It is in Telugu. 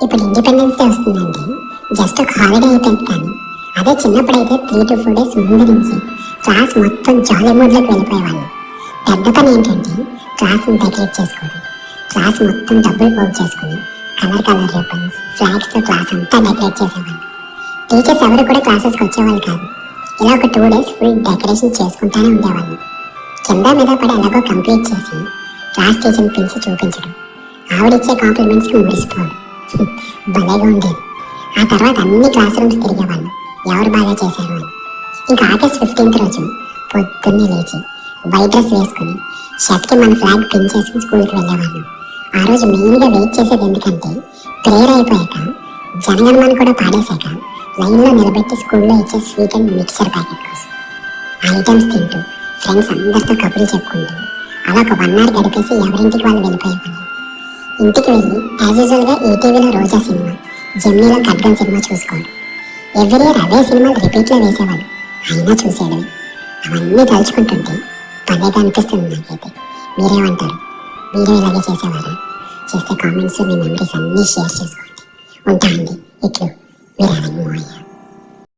ఇప్పుడు ఇండిపెండెన్స్ డే వస్తుందంటే జస్ట్ ఒక హాలిడే అయిపోయింది, కానీ అదే చిన్నప్పుడైతే 3 to 4 days ముందు నుంచి క్లాస్ మొత్తం జాలీ మూడ్లోకి వెళ్ళిపోయేవాళ్ళం. పెద్ద పని ఏంటంటే క్లాస్ని డెకరేట్ చేసుకోవడం. క్లాస్ మొత్తం డబ్బులు పోగు చేసుకుని కలర్ రిబ్బన్స్, ఫ్లాగ్స్తో క్లాస్ అంతా డెకరేట్ చేసేవాళ్ళం. టీచర్స్ ఎవరు కూడా క్లాసెస్కి వచ్చేవాళ్ళు కాదు. ఇలా ఒక 2 days ఫుల్ డెకరేషన్ చేసుకుంటానే ఉండేవాళ్ళం. కింద మీద పడి ఎలాగో కంప్లీట్ చేసి క్లాస్ టీచర్ని పిలిచి చూపించడం, ఆవిడిచ్చే కాంప్లిమెంట్స్కి మురిసిపోవడం భలేగా ఉండేది. ఆ తర్వాత అన్ని క్లాస్ రూమ్స్ తిరిగేవాళ్ళం, ఎవరు బాగా చేశారు అని. ఇంకా August 15th రోజు పొద్దున్నే లేచి వైట్ డ్రెస్ వేసుకుని షర్ట్కి మన ఫ్లాగ్ పిన్ చేసుకుని స్కూల్కి వెళ్ళేవాళ్ళం. ఆ రోజు మెయిన్గా వెయిట్ చేసేది ఎందుకంటే ప్రేయర్ అయిపోయాక జనగణమన కూడా పాడేశాక లైన్లో నిలబెట్టి స్కూల్లో ఇచ్చే స్వీట్ అండ్ మిక్చర్ ప్యాకెట్ కోసం ఆ ఐటమ్స్ తింటూ ఫ్రెండ్స్ అందరితో కబుర్లు చెప్పుకుంటూ అలా ఒక 1 hour గడిపేసి ఎవరింటికి వాళ్ళు వెళ్ళిపోయేవాళ్ళం. ఇంటికి వెళ్ళి యాజ్ యూజువల్గా ఈటీవీలో రోజా సినిమా, జెమ్నీలో ఖడ్గం సినిమా చూసుకోవడం. ఎవ్రీ ఇయర్ అవే సినిమాలు రిపీట్లో వేసేవాళ్ళు, అయినా చూసేయడమే. అవన్నీ తలుచుకుంటుంటే భలేగా అనిపిస్తుంది నాకైతే. మీరేమంటారు? మీరు ఇలాగే చేసేవారా? చేస్తే కామెంట్స్లో మీ మెమరీస్ అన్నీ షేర్ చేసుకోండి. ఉంటా అండి. ఇట్లు మీరు అలా